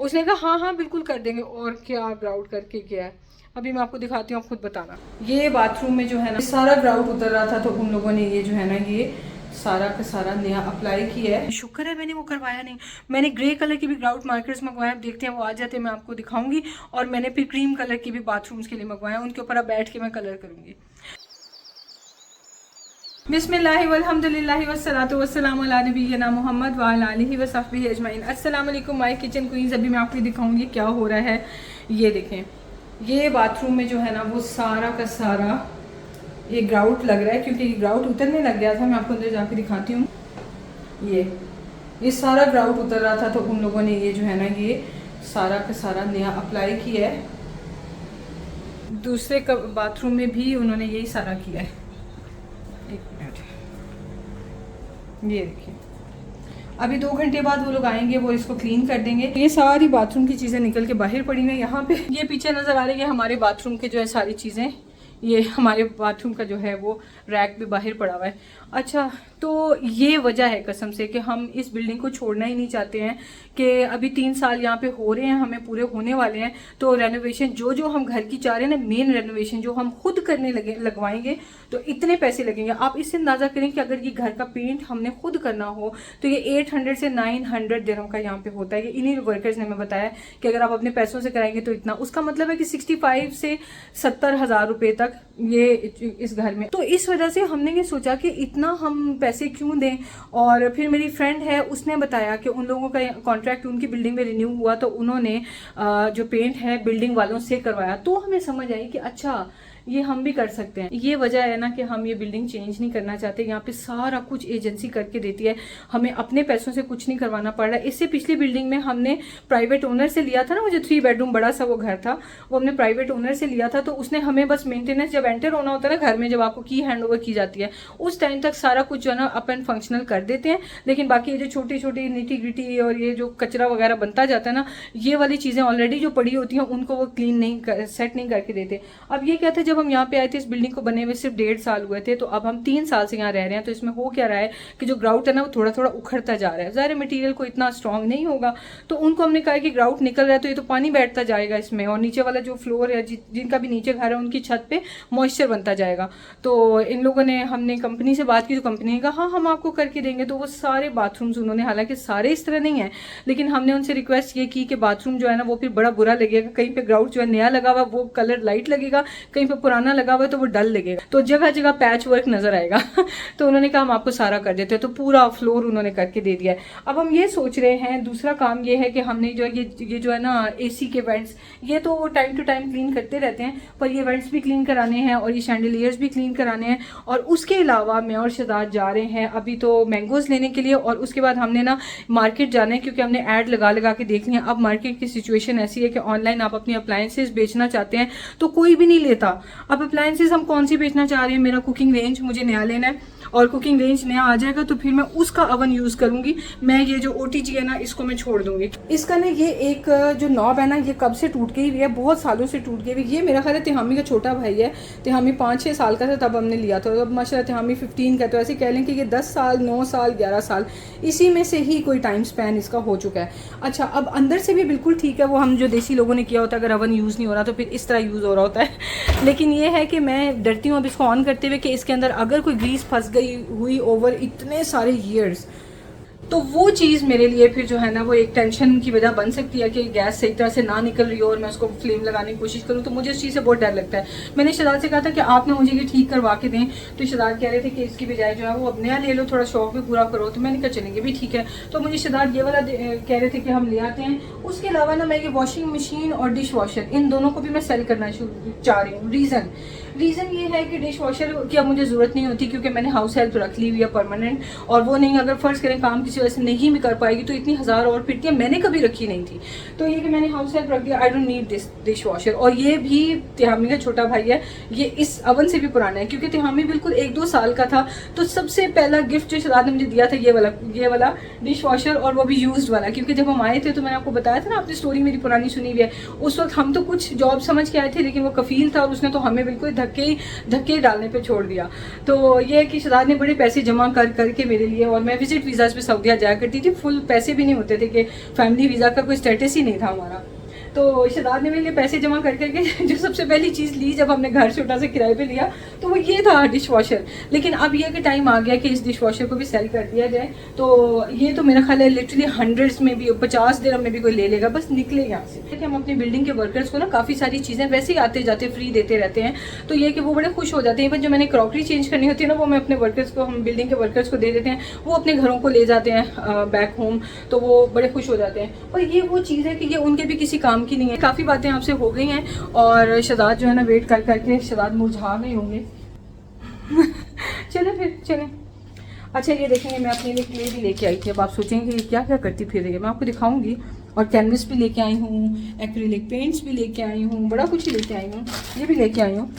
उसने कहा हाँ हाँ बिल्कुल कर देंगे। और क्या ग्राउट करके गया है, अभी मैं आपको दिखाती हूँ, आप खुद बताना। ये बाथरूम में जो है ना सारा ग्राउट उतर रहा था, तो उन लोगों ने ये जो है ना ये सारा का सारा नया अप्लाई किया है। शुक्र है मैंने वो करवाया नहीं। मैंने ग्रे कलर की भी ग्राउट मार्कर्स मंगवाया, देखते हैं वो आ जाते हैं मैं आपको दिखाऊंगी। और मैंने फिर क्रीम कलर की भी बाथरूम्स के लिए मंगवाया, उनके ऊपर अब बैठ के मैं कलर करूंगी। बिस्मिल्लाहि वल्हम्दुलिल्लाहि वस्सलातु वस्सलामु अला नबिय्यिना मुहम्मद व अला आलिहि व सहबिहि अजमाइन। अस्सलाम वालेकुम माय किचन क्वींस। अभी मैं आपको दिखाऊंगी क्या हो रहा है। ये देखें, ये बाथरूम में जो है ना वो सारा का सारा ये ग्राउट लग रहा है, क्योंकि ये ग्राउट उतरने लग गया था। मैं आपको अंदर जाके दिखाती हूँ। ये सारा ग्राउट उतर रहा था, तो उन लोगों ने ये जो है ना ये सारा का सारा नया अप्लाई किया है। दूसरे बाथरूम में भी उन्होंने यही सारा किया है। एक मिनट, ये देखिए, अभी 2 घंटे बाद वो लोग आएंगे, वो इसको क्लीन कर देंगे। ये सारी बाथरूम की चीज़ें निकल के बाहर पड़ी हैं यहाँ पे। ये पीछे नज़र आ रही है हमारे बाथरूम के जो है सारी चीज़ें। ये हमारे बाथरूम का जो है वो रैक भी बाहर पड़ा हुआ है। अच्छा, तो ये वजह है कसम से कि हम इस बिल्डिंग को छोड़ना ही नहीं चाहते हैं कि अभी 3 साल यहाँ पे हो रहे हैं, हमें पूरे होने वाले हैं। तो रेनोवेशन जो जो हम घर की चाह रहे हैं ना, मेन रेनोवेशन जो हम खुद करने लगवाएंगे तो इतने पैसे लगेंगे। आप इससे अंदाज़ा करें कि अगर ये घर का पेंट हमने खुद करना हो तो ये 800 से 900 दिरहम का यहाँ पे होता है। ये इन्हीं वर्कर्स ने हमें बताया कि अगर आप अपने पैसों से कराएंगे तो इतना, उसका मतलब है कि 65 से 70 हज़ार रुपये तक ये इस घर में। तो इस वजह से हमने ये सोचा कि इतना हम पैसे क्यों दें। और फिर मेरी फ्रेंड है, उसने बताया कि उन लोगों का कॉन्ट्रैक्ट उनकी बिल्डिंग में रिन्यू हुआ, तो उन्होंने जो पेंट है बिल्डिंग वालों से करवाया। तो हमें समझ आई कि अच्छा ये हम भी कर सकते हैं। ये वजह है ना कि हम ये बिल्डिंग चेंज नहीं करना चाहते। यहाँ पे सारा कुछ एजेंसी करके देती है, हमें अपने पैसों से कुछ नहीं करवाना पड़ रहा है। इससे पिछली बिल्डिंग में हमने प्राइवेट ओनर से लिया था ना, वो जो 3 बेडरूम बड़ा सा वो घर था, वो हमने प्राइवेट ओनर से लिया था। तो उसने हमें बस मेंटेनेंस, जब एंटर होना होता है ना घर में, जब आपको की हैंड ओवर की जाती है, उस टाइम तक सारा कुछ जो है ना अप एंड फंक्शनल कर देते हैं। लेकिन बाकी ये जो छोटी छोटी निटी ग्रिटी और ये जो कचरा वगैरह बनता जाता है ना, ये वाली चीज़ें ऑलरेडी जो पड़ी होती हैं उनको वो क्लीन नहीं सेट नहीं करके देते। अब ये क्या था, जब हम यहाँ पे आए थे इस बिल्डिंग को बने हुए सिर्फ 1.5 साल हुए थे, तो अब हम 3 साल से यहाँ रह रहे हैं। तो इसमें हो क्या रहा है कि जो ग्राउट है ना वो थोड़ा थोड़ा उखड़ता जा रहा है। ज़ाहिर मटीरियल को इतना स्ट्रॉन्ग नहीं होगा, तो उनको हमने कहा कि ग्राउट निकल रहा है तो ये तो पानी बैठता जाएगा इसमें, और नीचे वाला जो फ्लोर है, जिनका भी नीचे घर है, उनकी छत पे मॉइस्चर बनता जाएगा। तो इन लोगों ने, हमने कंपनी से बात की, तो कंपनी ने कहा हाँ हम आपको करके देंगे। तो वो सारे बाथरूम्स उन्होंने, हालांकि सारे इस तरह नहीं है, लेकिन हमने उनसे रिक्वेस्ट ये की कि बाथरूम जो है ना वो फिर बड़ा बुरा लगेगा। कहीं पे ग्राउट जो है नया लगा हुआ वो कलर लाइट लगेगा, कहीं पे पुराना लगा हुआ है तो वो डल लगेगा, तो जगह जगह पैच वर्क नजर आएगा। तो उन्होंने कहा हम आपको सारा कर देते हैं, तो पूरा फ्लोर उन्होंने करके दे दिया है। अब हम ये सोच रहे हैं, दूसरा काम ये है कि हमने जो है ये जो है ना एसी के वेंट्स, ये तो टाइम टू टाइम क्लीन करते रहते हैं, पर ये वेंट्स भी क्लीन कराने हैं और ये शैंडलियर्स भी क्लीन कराने हैं। और उसके अलावा मैं और शहजाद जा रहे हैं अभी तो मैंगोज लेने के लिए, और उसके बाद हमने ना मार्केट जाना है, क्योंकि हमने ऐड लगा लगा के देख लिया। अब मार्केट की सिचुएशन ऐसी है कि ऑनलाइन आप अपनी अप्लायंसेज बेचना चाहते हैं तो कोई भी नहीं लेता। अब अप्लायंसेज हम कौन सी बेचना चाह रहे हैं, मेरा कुकिंग रेंज मुझे नया लेना है, और कुकिंग रेंज नया आ जाएगा तो फिर मैं उसका अवन यूज़ करूंगी। मैं ये जो OTG है ना इसको मैं छोड़ दूंगी। इसका ना ये एक जो नॉब है ना, ये कब से टूट गई हुई है, बहुत सालों से टूट गई हुई। ये मेरा ख्याल है तिहामी का छोटा भाई है, तिहामी 5-6 साल का था तब हमने लिया था, अब माशाल्लाह तिहामी 15 का, तो ऐसे कह लें कि ये 10 साल 9 साल 11 साल इसी में से ही कोई टाइम स्पैन इसका हो चुका है। अच्छा, अब अंदर से भी बिल्कुल ठीक है, वो हम जो देसी लोगों ने किया होता है, अगर अवन यूज़ नहीं हो रहा तो फिर इस तरह यूज़ हो रहा होता है। लेकिन ये है कि मैं डरती हूँ अब इसको ऑन करते हुए कि इसके अंदर अगर कोई ग्रीस फंस गई हुई ओवर इतने सारे ईयर्स, तो वो चीज़ मेरे लिए फिर जो है ना वो एक टेंशन की वजह बन सकती है कि गैस सही तरह से ना निकल रही हो और मैं उसको फ्लेम लगाने की कोशिश करूँ, तो मुझे उस चीज़ से बहुत डर लगता है। मैंने शहजाद से कहा था कि आपने मुझे ये ठीक करवा के दें, तो शहजाद कह रहे थे कि इसकी बजाय जो है वो अब नया ले लो, थोड़ा शौक भी पूरा करो। तो मैंने कहा चलेंगे भी, ठीक है। तो मुझे शहजाद ये वाला कह रहे थे कि हम ले आते हैं। उसके अलावा ना मैं ये वॉशिंग मशीन और डिश वॉशर, इन दोनों को भी मैं सेल करना चाह रही हूँ। रीज़न ये है कि डिश वॉशर की अब मुझे ज़रूरत नहीं होती, क्योंकि मैंने हाउस हेल्प रख ली हुई है परमानेंट, और वो नहीं, अगर फ़र्ज़ करें काम किसी वजह से नहीं भी कर पाएगी तो इतनी हज़ार और पिटतियाँ मैंने कभी रखी नहीं थी। तो ये कि मैंने हाउस हेल्प रख दिया, I don't need this dish washer. और ये भी तिहामी का छोटा भाई है, ये इस अवन से भी पुराना है, क्योंकि तिहामी बिल्कुल 1-2 साल का था तो सबसे पहला गिफ्ट जो शहजाद ने मुझे दिया था ये वाला डिश वॉशर, और वो भी यूज्ड वाला। क्योंकि जब हम आए थे तो मैंने आपको बताया था ना, आपने स्टोरी मेरी पुरानी सुनी हुई है, उस वक्त हम तो कुछ जॉब समझ के आए थे, लेकिन वो कफील था और उसने तो हमें बिल्कुल धक्के डालने पे छोड़ दिया। तो ये है कि शहजाद ने बड़े पैसे जमा कर करके मेरे लिए, और मैं विजिट वीज़ाज़ पे सऊदीया जाया करती थी, फुल पैसे भी नहीं होते थे कि फैमिली वीज़ा का कोई स्टेटस ही नहीं था हमारा। तो शहजाद ने मेरे लिए पैसे जमा कर करके जो सबसे पहली चीज़ ली जब हमने घर छोटा सा किराए पे लिया तो वो ये था डिश वॉशर। लेकिन अब ये कि टाइम आ गया कि इस डिश वॉशर को भी सेल कर दिया जाए। तो ये तो मेरा ख्याल है लिटरली हंड्रेड्स में भी, 50 दिरहम में भी कोई ले लेगा, बस निकले यहाँ से। कि हम अपनी बिल्डिंग के वर्कर्स को ना काफ़ी सारी चीज़ें वैसे ही आते जाते फ्री देते रहते हैं, तो ये कि वो बड़े खुश हो जाते हैं। इवन जो मैंने क्रॉकरी चेंज करनी होती है ना, वो मैं अपने वर्कर्स को, हम बिल्डिंग के वर्कर्स को दे देते हैं, वो अपने घरों को ले जाते हैं बैक होम, तो वो बड़े खुश हो जाते हैं। और ये वो चीज़ है कि ये उनके भी किसी काम की नहीं है। काफ़ी बातें आपसे हो गई हैं और शहजाद जो है ना वेट कर करके शहजाद मुरझा गए होंगे। चले फिर चलें। अच्छा ये देखेंगे, मैं अपने लिए क्ले भी लेके आई थी। अब आप सोचेंगे कि क्या क्या करती फिर रही है, मैं आपको दिखाऊंगी। और कैनवस भी लेके आई हूँ, एक्रिलिक पेंट्स भी लेके आई हूँ, बड़ा कुछ ही लेके आई हूँ, ये भी लेके आई हूँ।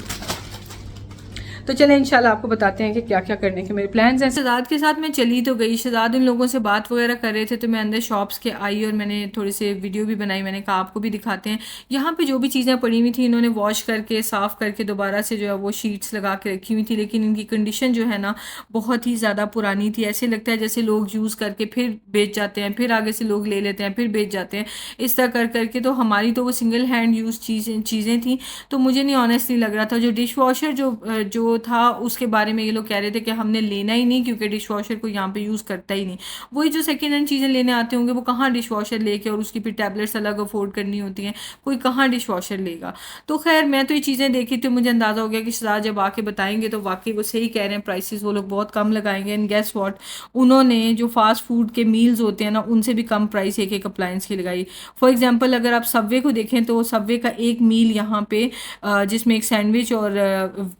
तो चलें इंशाल्लाह आपको बताते हैं कि क्या क्या करने के मेरे प्लान्स हैं। शहजाद के साथ मैं चली तो गई, शहजाद इन लोगों से बात वगैरह कर रहे थे, तो मैं अंदर शॉप्स के आई और मैंने थोड़ी सी वीडियो भी बनाई। मैंने कहा आपको भी दिखाते हैं। यहाँ पे जो भी चीज़ें पड़ी हुई थी इन्होंने वॉश करके साफ़ करके दोबारा से जो है वो शीट्स लगा के रखी हुई थी, लेकिन इनकी कंडीशन जो है ना बहुत ही ज़्यादा पुरानी थी। ऐसे लगता है जैसे लोग यूज़ करके फिर बेच जाते हैं, फिर आगे से लोग ले लेते हैं, फिर बेच जाते हैं, इस तरह कर करके। तो हमारी तो वो सिंगल हैंड यूज़ चीज़ें थी, तो मुझे नहीं ऑनेस्टली लग रहा था। जो डिश वॉशर जो था उसके बारे में ये लोग कह रहे थे कि हमने लेना ही नहीं, क्योंकि डिश वॉशर को यहाँ पे यूज़ करता ही नहीं। वही जो सेकेंड हैंड चीज़ें लेने आते होंगे वो कहाँ डिश वॉशर लेके, और उसकी फिर टैबलेट्स अलग अफोर्ड करनी होती हैं, कोई कहाँ डिश वॉशर लेगा। तो खैर मैं तो ये चीज़ें देखी थी, मुझे अंदाज़ा हो गया कि शहजाद जब आके बताएंगे तो वाकई वो सही कह रहे हैं, प्राइसेस वो लोग बहुत कम लगाएंगे। एंड गेस व्हाट, उन्होंने जो फास्ट फूड के मील्स होते हैं ना उनसे भी कम प्राइस एक एक अप्लायंस की लगाई। फॉर एग्जाम्पल अगर आप सबवे को देखें तो सबवे का एक मील यहाँ पे जिसमें एक सैंडविच और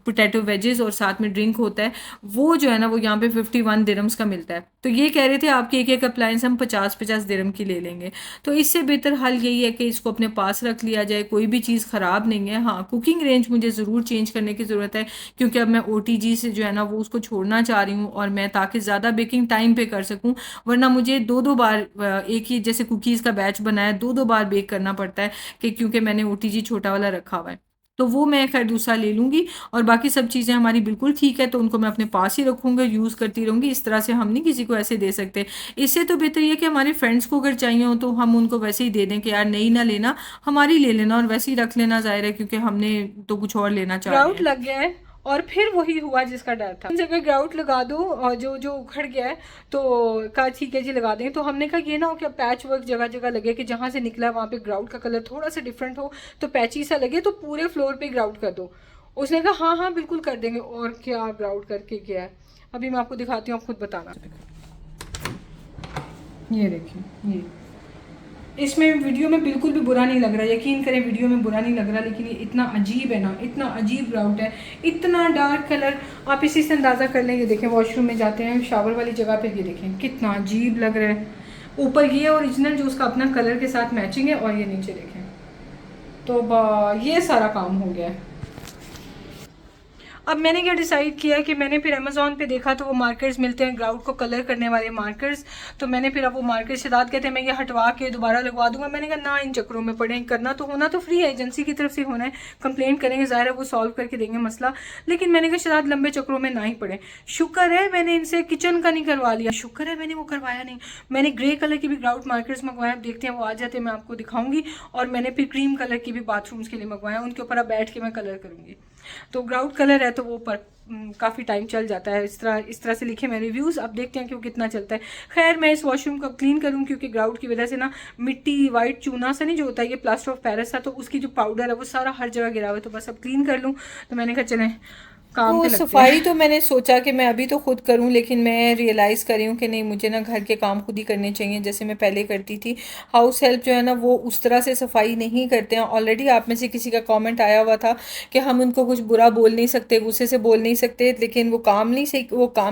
पोटैटो वेजेस और साथ में ड्रिंक होता है, वो जो है ना वो यहाँ पे 51 दिरहम्स का मिलता है। तो ये कह रहे थे आपकी एक एक अप्लायंस हम 50-50 दिरहम की ले लेंगे। तो इससे बेहतर हल यही है कि इसको अपने पास रख लिया जाए, कोई भी चीज़ ख़राब नहीं है। हाँ, कुकिंग रेंज मुझे ज़रूर चेंज करने की ज़रूरत है, क्योंकि अब मैं OTG से जो है ना वो उसको छोड़ना चाह रही हूँ, और मैं ताकि ज़्यादा बेकिंग टाइम पे कर सकूँ। वरना मुझे दो बार एक ही जैसे कुकीज़ का बैच बनाया दो बार बेक करना पड़ता है, कि क्योंकि मैंने OTG छोटा वाला रखा हुआ है। तो वो मैं खैर दूसरा ले लूँगी, और बाकी सब चीज़ें हमारी बिल्कुल ठीक है, तो उनको मैं अपने पास ही रखूँगी, यूज़ करती रहूँगी। इस तरह से हम नहीं किसी को ऐसे दे सकते। इससे तो बेहतर ये कि हमारे फ्रेंड्स को अगर चाहिए हो तो हम उनको वैसे ही दे दें कि यार नहीं ना लेना, हमारी ले लेना, और वैसे ही रख लेना, ज़ाहिर है क्योंकि हमने तो कुछ और लेना चाह रहे हैं। ग्राउट लग गया है, और फिर वही हुआ जिसका डर था। जगह ग्राउट लगा दो, और जो उखड़ गया है तो कहा ठीक है जी लगा देंगे। तो हमने कहा ये ना हो कि पैच वर्क जगह जगह लगे, कि जहाँ से निकला है वहाँ पे ग्राउट का कलर थोड़ा सा डिफरेंट हो, तो पैची सा लगे, तो पूरे फ्लोर पे ग्राउट कर दो। उसने कहा हाँ हाँ बिल्कुल कर देंगे। और क्या ग्राउट करके क्या है, अभी मैं आपको दिखाती हूँ, आप खुद बताना। ये देखिए, ये इसमें वीडियो में बिल्कुल भी बुरा नहीं लग रहा, यकीन करें वीडियो में बुरा नहीं लग रहा, लेकिन ये इतना अजीब है ना, इतना अजीब ग्राउट है, इतना डार्क कलर। आप इसी से अंदाज़ा कर लें। ये देखें, वॉशरूम में जाते हैं शावर वाली जगह पे, ये देखें कितना अजीब लग रहा है। ऊपर ये ओरिजिनल जो उसका अपना कलर के साथ मैचिंग है, और ये नीचे देखें, तो ये सारा काम हो गया है। अब मैंने क्या डिसाइड किया कि मैंने फिर अमेज़ॉन पे देखा तो वो मार्कर्स मिलते हैं ग्राउट को कलर करने वाले मार्कर्स। तो मैंने फिर अब वो मार्कर्स, शहजाद कहते हैं मैं ये हटवा के दोबारा लगवा दूंगा। मैंने कहा ना, इन चक्करों में पड़े, करना तो होना तो फ्री है, एजेंसी की तरफ से होना है, कंप्लेंट करेंगे, ज़ाहिर है वो सॉल्व करके देंगे मसला। लेकिन मैंने कहा शहजाद लंबे चक्करों में ना ही पड़े। शुक्र है मैंने इनसे किचन का नहीं करवा लिया, शुक्र है मैंने वो करवाया नहीं। मैंने ग्रे कलर की भी ग्राउट मार्कर्स मंगवाए, देखते हैं वो आ जाते हैं, मैं आपको दिखाऊंगी। और मैंने फिर क्रीम कलर की भी बाथरूम्स के लिए मंगवाया, उनके ऊपर अब बैठ के मैं कलर करूँगी। तो ग्राउट कलर है तो वो पर काफ़ी टाइम चल जाता है। इस तरह से लिखे मैं रिव्यूज़, अब देखते हैं कि वो कितना चलता है। खैर मैं इस वॉशरूम को क्लीन करूँ, क्योंकि ग्राउट की वजह से ना मिट्टी, वाइट चूना सा नहीं जो होता है, ये प्लास्टर ऑफ पेरिस था, तो उसकी जो पाउडर है वो सारा हर जगह गिरा हुआ है। तो बस अब क्लीन कर लूँ। तो मैंने कहा चलें काम पे लगते हैं। सफाई तो मैंने सोचा कि मैं अभी तो खुद करूं, लेकिन मैं रियलाइज़ कर रही हूँ कि नहीं, मुझे ना घर के काम खुद ही करने चाहिए, जैसे मैं पहले करती थी। हाउस हेल्प जो है ना वो उस तरह से सफाई नहीं करते हैं। ऑलरेडी आप में से किसी का कमेंट आया हुआ था कि हम उनको कुछ बुरा बोल नहीं सकते, गुस्से से बोल नहीं सकते, लेकिन वो काम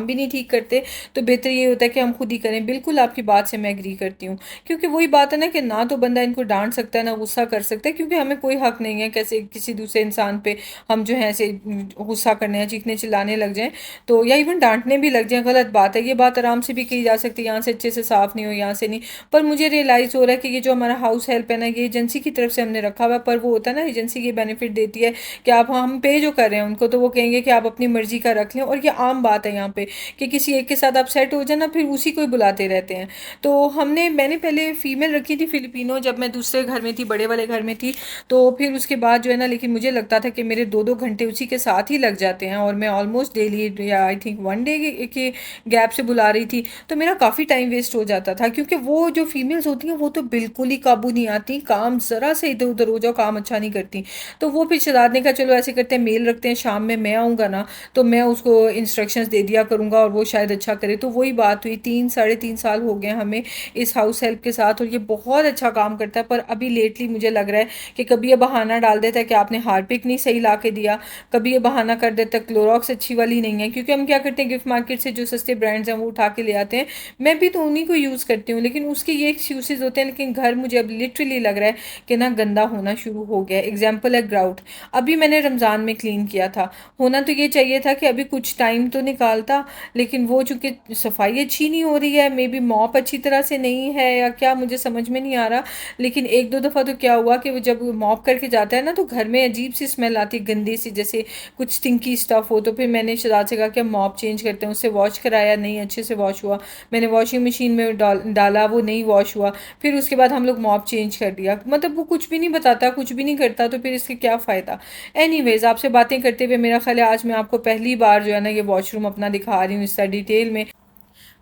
भी नहीं ठीक करते। तो बेहतर ये होता है कि हम खुद ही करें। बिल्कुल आपकी बात से मैं एग्री करती हूँ, क्योंकि वही बात है ना कि ना तो बंदा इनको डांट सकता है ना गुस्सा कर सकता है, क्योंकि हमें कोई हक नहीं है कैसे किसी दूसरे इंसान पे हम जो है ऐसे गुस्सा करने हैं, चीखने चिल्लाने लग जाएं तो, या इवन डांटने भी लग जाएं, गलत बात है। ये बात आराम से भी कही जा सकती है, यहाँ से अच्छे से साफ नहीं हो, यहाँ से नहीं। पर मुझे रियलाइज़ हो रहा है कि ये जो हमारा हाउस हेल्प है ना, ये एजेंसी की तरफ से हमने रखा हुआ है। पर वो होता है ना, एजेंसी की बेनिफिट देती है कि आप, हम पे जो कर रहे हैं उनको, तो वो कहेंगे कि आप अपनी मर्जी का रख लें। और ये आम बात है यहाँ पे कि किसी एक के साथ आप सेट हो जाए ना, फिर उसी को ही बुलाते रहते हैं। तो मैंने पहले फीमेल रखी थी फिलिपिनो, जब मैं दूसरे घर में थी, बड़े वाले घर में थी। तो फिर उसके बाद जो है ना, लेकिन मुझे लगता था कि मेरे 2-2 घंटे उसी के साथ ही लग जाते हैं, और मैं ऑलमोस्ट डेली या आई थिंक 1 डे के गैप से बुला रही थी। तो मेरा काफ़ी टाइम वेस्ट हो जाता था, क्योंकि वो जो फीमेल्स होती हैं वो तो बिल्कुल ही काबू नहीं आती, काम ज़रा से इधर उधर हो जाओ काम अच्छा नहीं करती। तो वो फिर शदाद ने कहा चलो ऐसे करते हैं, मेल रखते हैं, शाम में मैं आऊँगा ना तो मैं उसको इंस्ट्रक्शंस दे दिया करूँगा और वो शायद अच्छा करे। तो वही बात हुई, 3 साढ़े 3 साल हो गए हमें इस हाउस हेल्प के साथ, और ये बहुत अच्छा काम करता है। पर अभी लेटली मुझे लग रहा है कि कभी ये बहाना डाल देता है कि आपने हार्पिक नहीं सही ला के दिया, कभी ये बहाना कर देता है क्लोरॉक्स अच्छी वाली नहीं है। क्योंकि हम क्या करते हैं, गिफ्ट मार्केट से जो सस्ते ब्रांड्स हैं वो उठा के ले आते हैं, मैं भी तो उन्हीं को यूज़ करती हूँ, लेकिन उसके ये एक्सक्यूजेज होते हैं। लेकिन घर मुझे अब लिटरली लग रहा है कि ना गंदा होना शुरू हो गया है। एग्जाम्पल है ग्राउट, अभी मैंने रमज़ान में क्लीन किया था, होना तो ये चाहिए था कि अभी कुछ टाइम तो निकालता, लेकिन वो चूँकि सफाई अच्छी नहीं हो रही है, मे बी मॉप अच्छी तरह से नहीं है या क्या, मुझे समझ में नहीं आ रहा। लेकिन 1-2 दफ़ा तो क्या हुआ कि वो जब मॉप करके जाता है ना, तो घर में अजीब सी स्मेल आती है, गंदी सी, जैसे कुछ स्टिंकी स्टफ हो। तो फिर मैंने शहजाद से कहा कि हम मॉप चेंज करते हैं, उससे वॉश कराया, नहीं अच्छे से वॉश हुआ। मैंने वॉशिंग मशीन में डाला, वो नहीं वॉश हुआ। फिर उसके बाद हम लोग मॉप चेंज कर दिया। मतलब वो कुछ भी नहीं बताता, कुछ भी नहीं करता, तो फिर इसके क्या फ़ायदा। एनीवेज, आपसे बातें करते हुए मेरा ख्याल है आज मैं आपको पहली बार जो है ना ये वॉशरूम अपना दिखा रही हूँ इस तरह डिटेल में।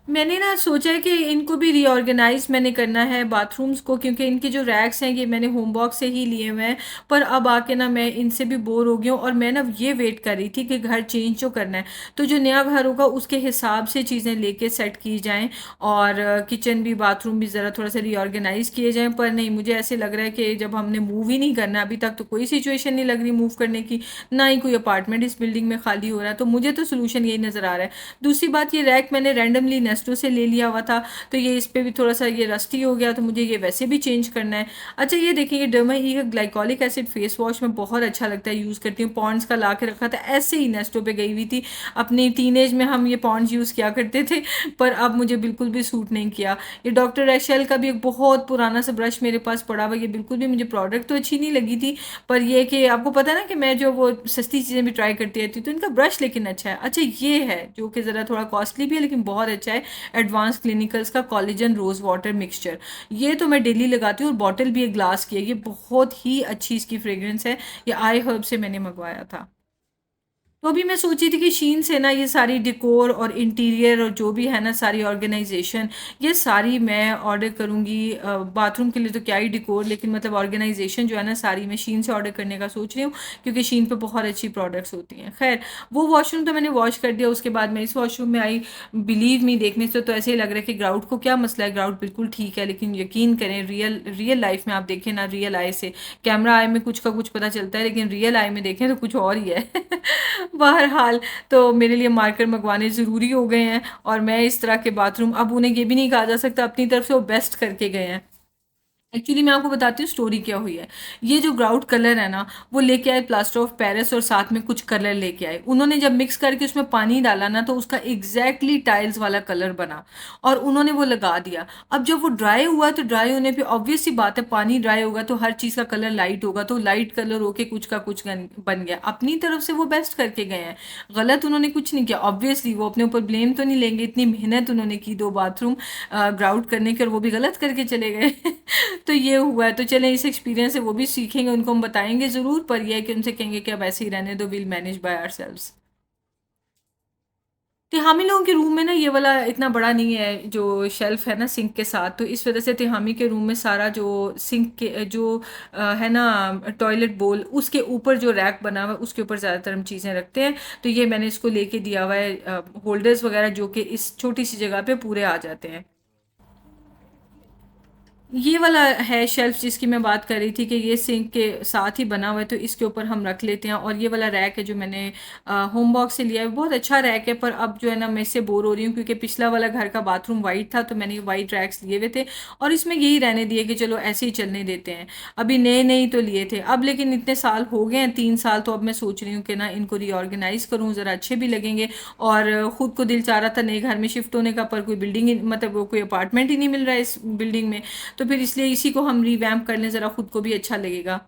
मैंने ना सोचा है कि इनको भी रीऑर्गेनाइज मैंने करना है बाथरूम्स को, क्योंकि इनके जो रैक्स हैं ये मैंने होम बॉक्स से ही लिए हुए हैं। पर अब आके ना मैं इनसे भी बोर हो गई हूँ, और मैं ना ये वेट कर रही थी कि घर चेंज जो करना है, तो जो नया घर होगा उसके हिसाब से चीज़ें लेके सेट की जाएँ, और किचन भी बाथरूम भी ज़रा थोड़ा सा रीऑर्गेनाइज किए जाएँ। पर नहीं, मुझे ऐसे लग रहा है कि जब हमने मूव ही नहीं करना, अभी तक तो कोई सिचुएशन नहीं लग रही मूव करने की, ना ही कोई अपार्टमेंट इस बिल्डिंग में खाली हो रहा है, तो मुझे तो सोल्यूशन यही नज़र आ रहा है। दूसरी बात, ये रैक मैंने रैंडमली नेस्टो से ले लिया हुआ था, तो ये इस पे भी थोड़ा सा ये रस्टी हो गया, तो मुझे ये वैसे भी चेंज करना है। अच्छा, ये देखिए, ये डर्मा ई का ग्लाइकोलिक एसिड फेस वॉश में बहुत अच्छा लगता है, यूज़ करती हूँ। पॉन्ड्स का ला के रखा था, ऐसे ही नेस्टो पे गई हुई थी, अपनी टीनेज में हम ये पॉन्ड्स यूज़ किया करते थे, पर अब मुझे बिल्कुल भी सूट नहीं किया। ये डॉक्टर एशेल का भी एक बहुत पुराना सा ब्रश मेरे पास पड़ा हुआ, ये बिल्कुल भी मुझे प्रोडक्ट तो अच्छी नहीं लगी थी, पर ये कि आपको पता है ना कि मैं जो वो सस्ती चीज़ें भी ट्राई करती रहती हूँ, तो इनका ब्रश लेकिन अच्छा है। अच्छा, ये है जो कि ज़रा थोड़ा कॉस्टली भी है, लेकिन बहुत अच्छा है, एडवांस क्लिनिकल्स का कोलेजन रोज़ वाटर मिक्सचर। ये तो मैं डेली लगाती हूँ, और बॉटल भी एक ग्लास की है, ये बहुत ही अच्छी इसकी फ्रेग्रेंस है। ये आई हर्ब से मैंने मंगवाया था। तो अभी मैं सोची थी कि शीन से ना ये सारी डिकोर और इंटीरियर और जो भी है ना सारी ऑर्गेनाइजेशन, ये सारी मैं ऑर्डर करूँगी। बाथरूम के लिए तो क्या ही डिकोर, लेकिन मतलब ऑर्गेनाइजेशन जो है ना सारी मैं शीन से ऑर्डर करने का सोच रही हूँ, क्योंकि शीन पे बहुत अच्छी प्रोडक्ट्स होती हैं। खैर, वो वॉशरूम तो मैंने वॉश कर दिया, उसके बाद मैं इस वॉशरूम में आई। बिलीव मी, देखने से तो ऐसे ही लग रहा है कि ग्राउट को क्या मसला है, ग्राउट बिल्कुल ठीक है, लेकिन यकीन करें रियल रियल लाइफ में आप देखें ना, रियल आई से, कैमरा आई में कुछ का कुछ पता चलता है, लेकिन रियल आई में देखें तो कुछ और ही है। बहरहाल, तो मेरे लिए मार्कर मंगवाने ज़रूरी हो गए हैं, और मैं इस तरह के बाथरूम, अब उन्हें ये भी नहीं कहा जा सकता अपनी तरफ से वो बेस्ट करके गए हैं। एक्चुअली मैं आपको बताती हूँ स्टोरी क्या हुई है। ये जो ग्राउट कलर है ना, वो लेके आए प्लास्टर ऑफ पेरिस, और साथ में कुछ कलर लेके आए। उन्होंने जब मिक्स करके उसमें पानी डाला ना, तो उसका एग्जैक्टली टाइल्स वाला कलर बना, और उन्होंने वो लगा दिया। अब जब वो ड्राई हुआ, तो ड्राई होने पे ऑब्वियस सी बात है, पानी ड्राई होगा तो हर चीज़ का कलर लाइट होगा, तो लाइट कलर होके कुछ का कुछ बन गया। अपनी तरफ से वो बेस्ट करके गए हैं, गलत उन्होंने कुछ नहीं किया। ऑब्वियसली वो अपने ऊपर ब्लेम तो नहीं लेंगे, इतनी मेहनत उन्होंने की 2 बाथरूम ग्राउट करने की, और वो भी गलत करके चले गए। तो ये हुआ है। तो चलें, इस एक्सपीरियंस से वो भी सीखेंगे, उनको हम बताएंगे ज़रूर, पर यह है कि उनसे कहेंगे कि अब ऐसे ही रहने दो, will manage by ourselves. Tihami लोगों के रूम में ना ये वाला इतना बड़ा नहीं है जो शेल्फ है ना सिंक के साथ, तो इस वजह से तिहामी के रूम में सारा जो सिंक के जो है ना टॉयलेट बोल, उसके ऊपर जो रैक बना हुआ है उसके ऊपर ज़्यादातर हम चीज़ें रखते हैं। तो ये मैंने इसको लेके दिया हुआ है, होल्डर्स वगैरह जो कि इस छोटी सी जगह पे पूरे आ जाते हैं। ये वाला है शेल्फ जिसकी मैं बात कर रही थी कि ये सिंक के साथ ही बना हुआ है, तो इसके ऊपर हम रख लेते हैं। और ये वाला रैक है जो मैंने होम बॉक्स से लिया है, बहुत अच्छा रैक है। पर अब जो है ना मैं इससे बोर हो रही हूँ, क्योंकि पिछला वाला घर का बाथरूम वाइट था, तो मैंने वाइट रैक्स लिए हुए थे और इसमें यही रहने दिए कि चलो ऐसे ही चलने देते हैं। अभी नए नए तो लिए थे अब, लेकिन इतने साल हो गए हैं, 3 साल, तो अब मैं सोच रही हूँ कि ना इनको रीऑर्गेनाइज करूँ, ज़रा अच्छे भी लगेंगे। और ख़ुद को दिल चाह रहा था नए घर में शिफ्ट होने का, पर कोई बिल्डिंग मतलब वो कोई अपार्टमेंट ही नहीं मिल रहा है इस बिल्डिंग में। तो फिर इसलिए इसी को हम रिवैम्प कर लें, ज़रा खुद को भी अच्छा लगेगा।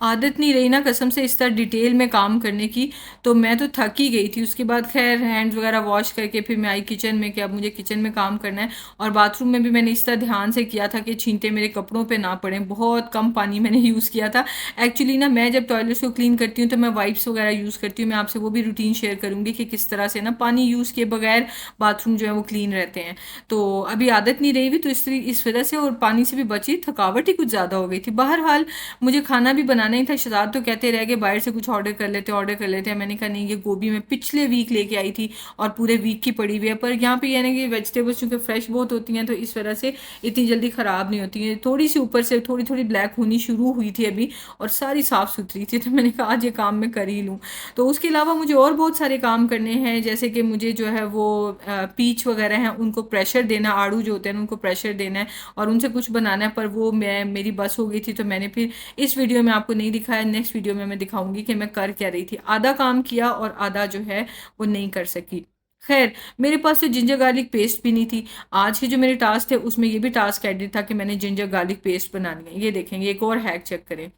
आदत नहीं रही ना कसम से इस तरह डिटेल में काम करने की, तो मैं तो थक ही गई थी। उसके बाद खैर हैंड्स वगैरह वॉश करके फिर मैं आई किचन में कि अब मुझे किचन में काम करना है। और बाथरूम में भी मैंने इस तरह ध्यान से किया था कि छींटे मेरे कपड़ों पे ना पड़ें, बहुत कम पानी मैंने यूज़ किया था। एक्चुअली ना मैं जब टॉयलेट्स को क्लीन करती हूँ तो मैं वाइप्स वगैरह यूज़ करती हूँ, मैं आपसे वो भी रूटीन शेयर करूँगी कि किस तरह से ना पानी यूज़ किए बगैर बाथरूम जो है वो क्लीन रहते हैं। तो अभी आदत नहीं रही हुई, तो इस वजह से और पानी से भी बची, थकावट ही कुछ ज़्यादा हो गई थी। बहरहाल मुझे खाना भी बनाना ही था। शहजाद तो कहते रह गए बाहर से कुछ ऑर्डर कर लेते हैं। मैंने कहा नहीं, ये गोभी मैं पिछले वीक लेके आई थी और पूरे वीक की पड़ी हुई है। पर यहाँ पे यानी कि वेजिटेबल्स चूँकि फ्रेश बहुत होती हैं, तो इस वजह से इतनी जल्दी ख़राब नहीं होती हैं। थोड़ी सी ऊपर से थोड़ी थोड़ी ब्लैक होनी शुरू हुई थी अभी, और सारी साफ़ सुथरी थी, तो मैंने कहा आज ये काम मैं कर ही लूँ। तो उसके अलावा मुझे और बहुत सारे काम करने हैं, जैसे कि मुझे जो है वो पीच वगैरह हैं उनको प्रेशर देना, आड़ू जो होते हैं उनको प्रेशर देना है और उनसे कुछ बनाना है। पर वो मेरी बस हो गई थी, तो मैंने फिर इस वीडियो में आपको नहीं दिखाया। नेक्स्ट वीडियो में मैं दिखाऊंगी कि मैं कर क्या रही थी। आधा काम किया और आधा जो है वो नहीं कर सकी। खैर, मेरे पास तो जिंजर गार्लिक पेस्ट भी नहीं थी। आज के जो मेरे टास्क थे उसमें ये भी टास्क एडिट था कि मैंने जिंजर गार्लिक पेस्ट बनानी है। ये देखेंगे, एक और हैक चेक करें।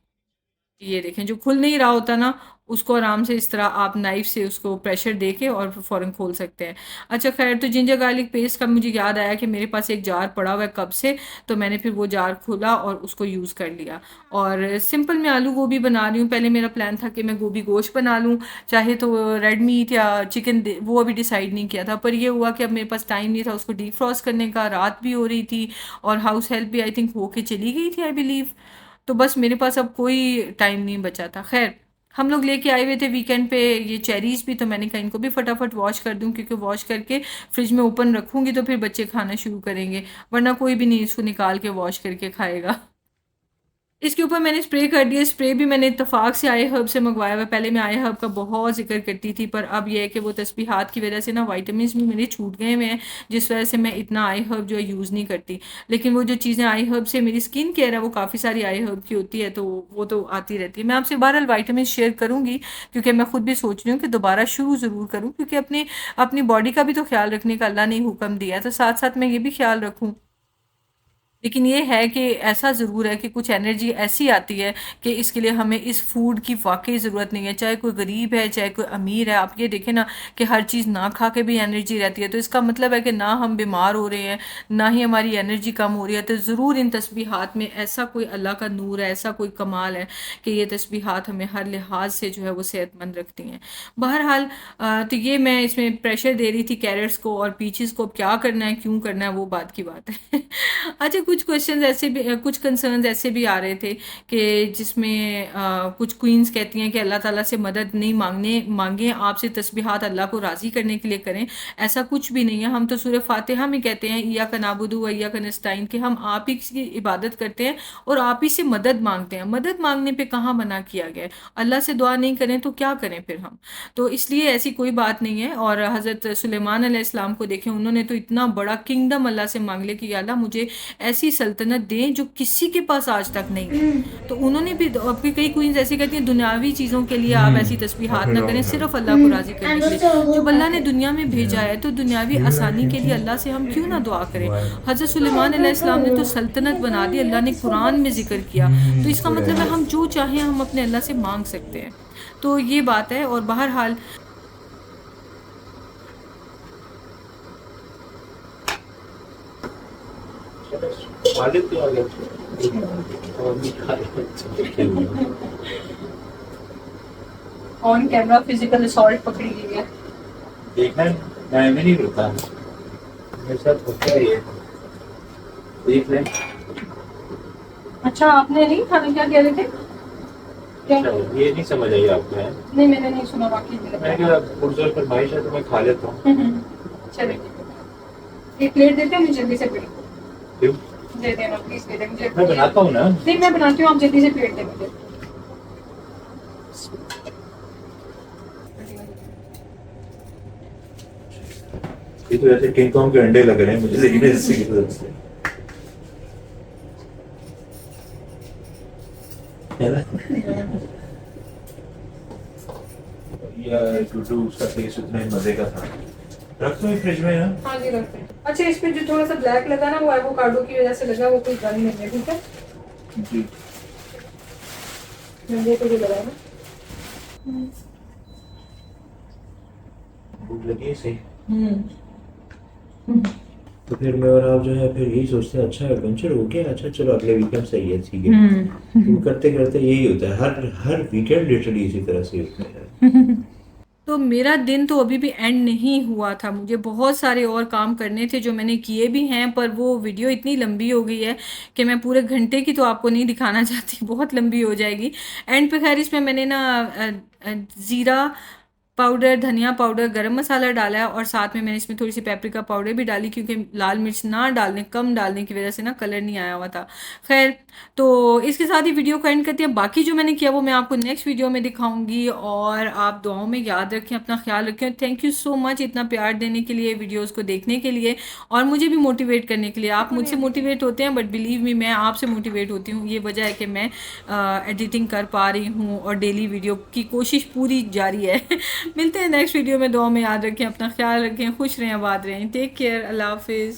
ये देखें, जो खुल नहीं रहा होता ना, उसको आराम से इस तरह आप नाइफ से उसको प्रेशर दे के और फिर फ़ौरन खोल सकते हैं। अच्छा खैर, तो जिंजर गार्लिक पेस्ट का मुझे याद आया कि मेरे पास एक जार पड़ा हुआ है कब से, तो मैंने फिर वो जार खोला और उसको यूज़ कर लिया। और सिंपल मैं आलू गोभी बना रही हूँ। पहले मेरा प्लान था कि मैं गोभी गोश्त बना लूँ, चाहे तो रेड मीट या चिकन, वो अभी डिसाइड नहीं किया था। पर ये हुआ कि अब मेरे पास टाइम नहीं था उसको डीप फ्रॉस्ट करने का, रात भी हो रही थी और हाउस हेल्प भी आई थिंक होके चली गई थी, आई बिलीव। तो बस मेरे पास अब कोई टाइम नहीं बचा था। खैर, हम लोग लेके आए हुए थे वीकेंड पे ये चेरीज भी, तो मैंने कहा इनको भी फटाफट वॉश कर दूं, क्योंकि वॉश करके फ्रिज में ओपन रखूंगी तो फिर बच्चे खाना शुरू करेंगे, वरना कोई भी नहीं इसको निकाल के वॉश करके खाएगा। इसके ऊपर मैंने स्प्रे कर दिया। स्प्रे भी मैंने इत्तेफाक से आए हर्ब से मंगवाया हुआ है। पहले मैं आए हर्ब का बहुत जिक्र करती थी, पर अब यह है कि वो तस्बीहात की वजह से ना विटामिन्स भी मेरे छूट गए हुए हैं, जिस वजह से मैं इतना आई हर्ब जो है यूज़ नहीं करती। लेकिन वो जो चीज़ें आई हर्ब से मेरी स्किन केयर है वो काफ़ी सारी आई हर्ब की होती है, तो वो तो आती रहती है। मैं आपसे बहरहाल विटामिन शेयर करूँगी, क्योंकि मैं खुद भी सोच रही हूँ कि दोबारा शुरू ज़रूर करूँ, क्योंकि अपनी अपनी बॉडी का भी तो ख्याल रखने का अल्लाह ने हुक्म दिया है, तो साथ साथ मैं ये भी ख्याल रखूँ। लेकिन ये है कि ऐसा ज़रूर है कि कुछ एनर्जी ऐसी आती है कि इसके लिए हमें इस फूड की वाकई ज़रूरत नहीं है। चाहे कोई गरीब है, चाहे कोई अमीर है, आप ये देखें ना कि हर चीज़ ना खा के भी एनर्जी रहती है। तो इसका मतलब है कि ना हम बीमार हो रहे हैं, ना ही हमारी एनर्जी कम हो रही है। तो ज़रूर इन तस्बीहात में ऐसा कोई अल्लाह का नूर है, ऐसा कोई कमाल है कि ये तस्बीहात हमें हर लिहाज से जो है वो सेहतमंद रखती हैं। बहरहाल तो ये मैं इसमें प्रेशर दे रही थी कैरेट्स को और पीचेस को। अब क्या करना है, क्यों करना है, वो बात की बात है। अच्छा, कुछ क्वेश्चंस ऐसे भी, कुछ कंसर्न्स ऐसे भी आ रहे थे कि जिसमें कुछ क्वींस कहती हैं कि अल्लाह ताला से मदद नहीं मांगे, आपसे तस्बीहात अल्लाह को राज़ी करने के लिए करें। ऐसा कुछ भी नहीं है। हम तो सूरह फातिहा में कहते हैं इय्याक नअबुदु व इय्याक नस्तईन, कि हम आप ही की इबादत करते हैं और आप ही से मदद मांगते हैं। मदद मांगने पे कहाँ मना किया गया है? अल्लाह से दुआ नहीं करें तो क्या करें फिर हम? तो इसलिए ऐसी कोई बात नहीं है। और हज़रत सुलेमान अलैहिस्सलाम को देखें, उन्होंने तो इतना बड़ा किंगडम अल्लाह से मांग लिया कि या अल्लाह मुझे ऐसी सल्तनत दें जो किसी के पास आज तक नहीं है। तो उन्होंने भी, आपकी कई क्वींस ऐसी कहती हैं दुनियावी चीज़ों के लिए आप ऐसी तस्बीहात ना करें, सिर्फ अल्लाह को राज़ी करने के लिए। जब अल्लाह ने दुनिया में भेजा है तो दुनियावी आसानी के लिए अल्लाह से हम क्यों ना दुआ करें। हज़रत सुलेमान अलैहिस्सलाम ने तो सल्तनत बना दी, अल्लाह ने कुरान में जिक्र किया। तो इसका मतलब है हम जो चाहें हम अपने अल्लाह से मांग सकते हैं। तो ये बात है। और बहरहाल ऑन कैमरा फिजिकल असॉल्ट पकड़ी गई है। देखना मैं नहीं रुकता, मेरे साथ होता ही है। देख लें। अच्छा, आपने नहीं खाना, क्या कह रहे थे? क्या? ये नहीं समझ आई आपको है? नहीं, मैंने नहीं सुना बाकी। मैंने कहा पुरजोर फरमाइश है तो मैं खा लेता हूँ। चलिए, एक प्लेट देते हैं, मुझे जल्दी से प्लेट। क्यों? दे देना प्लीज, दे देना मुझे। मैं बनाता हूँ ना। नहीं मैं बनाती हूँ, आप जल्दी से प्लेट दे मुझे। ये तो ऐसे किंग कॉन्ग के अंडे लग रहे हैं मुझे, लेकिन इससे की तरफ से है ना। यार टूटू उसका टेस्ट इतना ही मजे का था। रख दो फ्रिज में यार। हाँ जी रखते हैं। अच्छा इस पे जो थोड़ा सा ब्लैक लगा ना, वो एवोकाडो की वजह से लगा, वो कोई गन नहीं है, ठीक है। जी वो तो जो लगा ना। भूख लगी है सही। हम्म। तो फिर मैं और आप जो है फिर यही सोचते हैं अच्छा एडवेंचर हो गया, अच्छा चलो अगले वीकेंड सही है, ठीक है। तो करते करते यही होता है, हर हर वीकेंड लिटरली इसी तरह से होता है। तो मेरा दिन तो अभी भी एंड नहीं हुआ था, मुझे बहुत सारे और काम करने थे जो मैंने किए भी हैं, पर वो वीडियो इतनी लंबी हो गई है कि मैं पूरे घंटे की तो आपको नहीं दिखाना चाहती, बहुत लंबी हो जाएगी। एंड पे खैर इसमें मैंने ना ज़ीरा पाउडर, धनिया पाउडर, गरम मसाला डाला है, और साथ में मैंने इसमें थोड़ी सी पेपरिका पाउडर भी डाली, क्योंकि लाल मिर्च ना डालने, कम डालने की वजह से ना कलर नहीं आया हुआ था। खैर तो इसके साथ ही वीडियो को एंड करती है, बाकी जो मैंने किया वो मैं आपको नेक्स्ट वीडियो में दिखाऊंगी, और आप दुआओं में याद रखें, अपना ख्याल रखें। थैंक यू सो मच इतना प्यार देने के लिए, वीडियोज़ को देखने के लिए, और मुझे भी मोटिवेट करने के लिए। आप मुझसे मोटिवेट होते हैं, बट बिलीव मी मैं आपसे मोटिवेट होती हूँ, ये वजह है कि मैं एडिटिंग कर पा रही हूँ और डेली वीडियो की कोशिश पूरी जारी है। मिलते हैं नेक्स्ट वीडियो में, दुआ में याद रखें, अपना ख्याल रखें, खुश रहें, आबाद रहें, टेक केयर, अल्लाह हाफिज़।